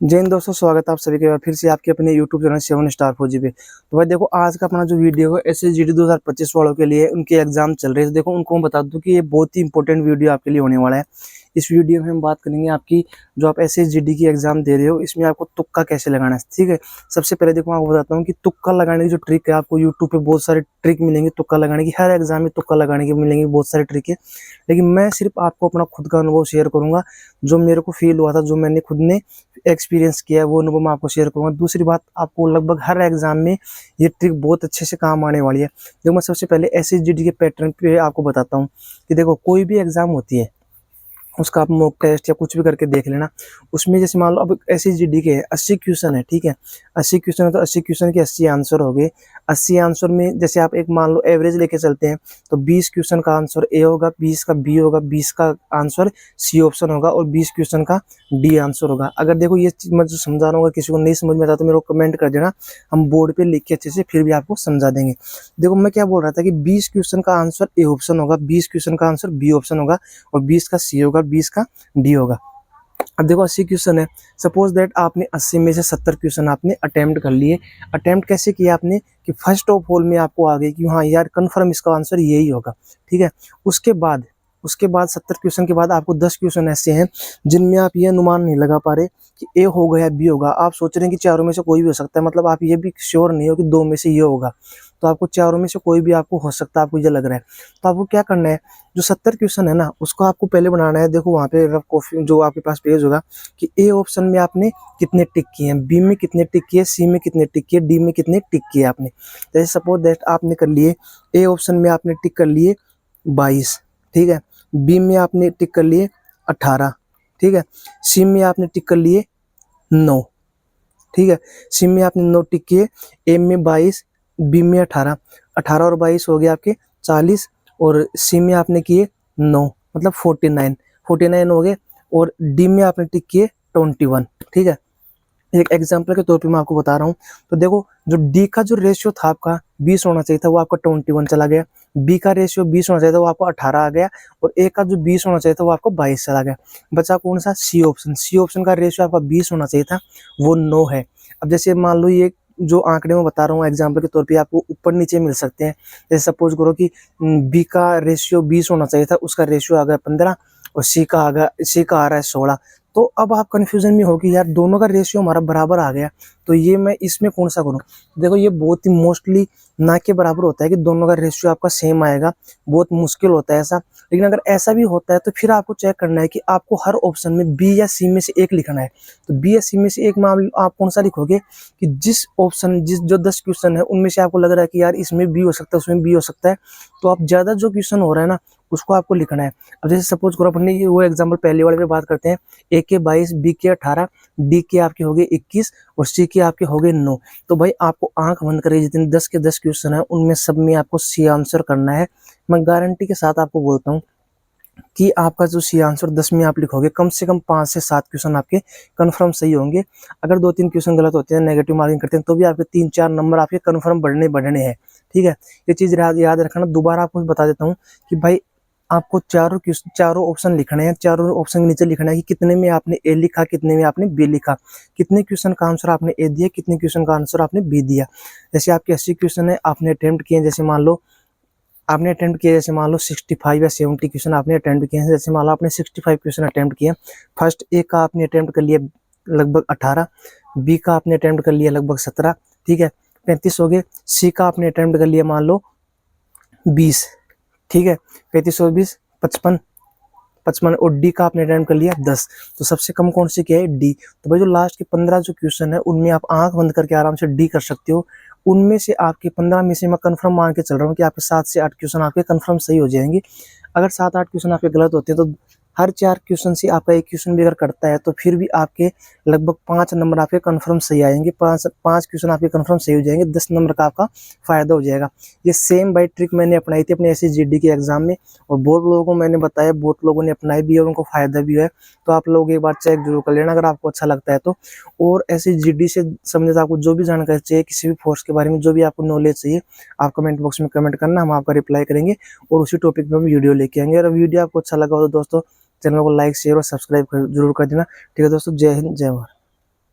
जय हिंद दोस्तों, स्वागत है आप सभी का फिर से आपके अपने YouTube चैनल 7 स्टार फौजी पे। तो भाई देखो, आज का अपना जो वीडियो है SSGD 2025 वालों के लिए, उनके एग्जाम चल रहे हैं। तो देखो, उनको मैं बता दूं कि ये बहुत ही इंपॉर्टेंट वीडियो आपके लिए होने वाला है। इस वीडियो में हम बात करेंगे आपकी जो आप SSGD की एग्जाम दे रहे हो, इसमें आपको तुक्का कैसे लगाना है। ठीक है, सबसे पहले देखो, मैं आपको बताता हूँ कि तुक्का लगाने की जो ट्रिक है, आपको यूट्यूब पे बहुत सारे ट्रिक मिलेंगे तुक्का लगाने की। हर एग्जाम में तुक्का लगाने की मिलेंगी बहुत सारी ट्रिक है, लेकिन मैं सिर्फ आपको अपना खुद का अनुभव शेयर करूंगा, जो मेरे को फील हुआ था, जो मैंने खुद ने एक्सपीरियंस किया है, वो अनुभव मैं आपको शेयर करूंगा। दूसरी बात, आपको लगभग हर एग्जाम में ये ट्रिक बहुत अच्छे से काम आने वाली है। देखो, मैं सबसे पहले SSGD के पैटर्न पे आपको बताता हूँ कि देखो, कोई भी एग्जाम होती है, उसका आप मॉक टेस्ट या कुछ भी करके देख लेना। उसमें जैसे मान लो अब SSGD के 80 क्वेश्चन है, ठीक है, 80 क्वेश्चन है तो 80 क्वेश्चन के 80 आंसर हो गए। 80 आंसर में जैसे आप एक मान लो एवरेज लेके चलते हैं, तो 20 क्वेश्चन का आंसर ए होगा, 20 का बी होगा, 20 का आंसर सी ऑप्शन होगा और 20 क्वेश्चन का डी आंसर होगा। अगर देखो, ये चीज मैं जो समझा रहा हूँ, किसी को नहीं समझ में आता तो मेरे को कमेंट कर देना, हम बोर्ड पे लिख के अच्छे से फिर भी आपको समझा देंगे। देखो, मैं क्या बोल रहा था कि 20 क्वेश्चन का आंसर ए ऑप्शन होगा, 20 क्वेश्चन का आंसर बी ऑप्शन होगा और 20 का सी होगा, 20 का डी होगा। अब देखो, 80 क्वेश्चन है, सपोज दैट आपने 80 में से 70 क्वेश्चन आपने अटेम्प्ट कर लिए। अटेम्प्ट कैसे किया आपने कि फर्स्ट ऑफ ऑल में आपको आ गई कि हाँ यार, कंफर्म इसका आंसर यही होगा। ठीक है, उसके बाद 70 क्वेश्चन के बाद आपको 10 क्वेश्चन ऐसे हैं जिनमें आप ये अनुमान नहीं लगा पा रहे कि ए होगा या बी होगा। आप सोच रहे हैं कि चारों में से कोई भी हो सकता है, मतलब आप ये भी श्योर नहीं हो कि दो में से ये होगा, तो आपको चारों में से कोई भी आपको हो सकता है, आपको ये लग रहा है। तो आपको क्या करना है, जो 70 क्वेश्चन है ना, उसको आपको पहले बनाना है। देखो, वहाँ पे रफ कॉपी जो आपके पास पेज होगा कि ए ऑप्शन में आपने कितने टिक किए हैं, बी में कितने टिक किए, सी में कितने टिक किए, डी में कितने टिक किए आपने। जैसे सपोज दैट आपने कर लिए ए ऑप्शन में आपने टिक कर लिए 22, ठीक है, बी में आपने टिक कर लिए 18, ठीक है, सी में आपने टिक कर लिए 9, ठीक है, सी में आपने 9 टिक किए, ए में 22, बी में 18, 18 और 22 हो गए आपके 40, और सी में आपने किए 9, मतलब 49 हो गए, और डी में आपने टिक किए 21। ठीक है, एक एग्जांपल के तौर पे मैं आपको बता रहा हूँ। तो देखो, जो डी का जो रेशियो था आपका 20 होना चाहिए था, वो आपका 21 चला गया। बी का रेशियो 20 होना चाहिए था, वो आपको 18 आ गया। और ए का जो 20 होना चाहिए था, वो आपको 22 चला गया। बचा कौन सा? C option. सी ऑप्शन का रेशियो आपका 20 होना चाहिए था, वो 9 है। अब जैसे मान लो, ये जो आंकड़े में बता रहा हूँ एग्जाम्पल के तौर पे, आपको ऊपर नीचे मिल सकते हैं। जैसे सपोज करो कि बी का रेशियो 20 होना चाहिए था, उसका रेशियो आ गया 15, और सी का आ रहा है 16। तो अब आप कंफ्यूजन में हो कि यार, दोनों का रेशियो हमारा बराबर आ गया, तो ये मैं इसमें कौन सा करूं? देखो, ये बहुत ही मोस्टली ना के बराबर होता है कि दोनों का रेशियो आपका सेम आएगा, बहुत मुश्किल होता है ऐसा। लेकिन अगर ऐसा भी होता है तो फिर आपको चेक करना है कि आपको हर ऑप्शन में बी या सी में से एक लिखना है। तो बी या सी में से एक में आप कौन सा लिखोगे कि जिस जो 10 क्वेश्चन है उनमें से आपको लग रहा है कि यार, इसमें बी हो सकता है, उसमें बी हो सकता है, तो आप ज्यादा जो क्वेश्चन हो रहा है ना, उसको आपको लिखना है। अब जैसे सपोज करो, अपने ये वो एग्जाम्पल पहले वाले पे बात करते हैं। ए के 22, बी के 18, डी के आपके हो गए 21 और सी के आपके हो गए 9। तो भाई, आपको आंख बंद करके जितने 10 के 10 क्वेश्चन है, उनमें सब में आपको सी आंसर करना है। मैं गारंटी के साथ आपको बोलता हूँ कि आपका जो सी आंसर 10 में आप लिखोगे, कम से कम 5 से 7 क्वेश्चन आपके कंफर्म सही होंगे। अगर 2-3 क्वेश्चन गलत होते हैं, नेगेटिव मार्किंग करते हैं, तो भी आपके 3-4 नंबर आपके कंफर्म बढ़ने हैं। ठीक है, ये चीज याद रखना। दोबारा आपको बता देता हूँ कि भाई, आपको चारों ऑप्शन लिखने हैं। चारों ऑप्शन के नीचे लिखना है कि कितने में आपने ए लिखा, कितने में आपने बी लिखा, कितने क्वेश्चन का आंसर आपने ए दिया, कितने क्वेश्चन का आंसर आपने बी दिया। जैसे आपके 80 क्वेश्चन है, आपने अटेम्प्ट किए, जैसे मान लो आपने अटेम्प्ट किया, जैसे मान लो 65 या 70 क्वेश्चन आपने अटेम्प्ट किए हैं। जैसे मान लो आपने 65 क्वेश्चन अटेम्प्ट किया, फर्स्ट ए का आपने अटेम्प्ट कर लिया लगभग 18, बी का आपने अटेम्प्ट कर लिया लगभग 17, ठीक है, 35 हो गए। सी का आपने अटेम्प्ट कर लिया मान लो 20, ठीक है, 35 और 20 55, और डी का आपने अटेम्प्ट कर लिया 10। तो सबसे कम कौन सी क्या है? डी। तो भाई, जो लास्ट के 15 जो क्वेश्चन है, उनमें आप आंख बंद करके आराम से डी कर सकते हो। उनमें से आपके 15 में से मैं कंफर्म मान के चल रहा हूँ कि आपके 7 से 8 क्वेश्चन आपके कंफर्म सही हो जाएंगे। अगर 7-8 क्वेश्चन आपके गलत होते हैं, तो हर 4 क्वेश्चन से आपका एक क्वेश्चन भी अगर कटता है, तो फिर भी आपके लगभग 5 नंबर आपके कंफर्म सही आएंगे। 5 क्वेश्चन आपके कंफर्म सही हो जाएंगे, 10 नंबर का आपका फायदा हो जाएगा। ये सेम बाई ट्रिक मैंने अपनाई थी अपने SSGD के एग्जाम में, और बहुत लोगों को मैंने बताया, बहुत लोगों ने अपनाई भी है, उनको फायदा भी है। तो आप लोग एक बार चेक जरूर कर लेना अगर आपको अच्छा लगता है तो। और SSGD से संबंधित आपको जो भी जानकारी चाहिए, किसी भी फोर्स के बारे में जो भी आपको नॉलेज चाहिए, आप कमेंट बॉक्स में कमेंट करना, हम आपका रिप्लाई करेंगे और उसी टॉपिक पे हम वीडियो लेके आएंगे। अगर वीडियो आपको अच्छा लगा हो तो दोस्तों, चैनल को लाइक, शेयर और सब्सक्राइब जरूर कर देना। ठीक है दोस्तों, जय हिंद, जय भारत।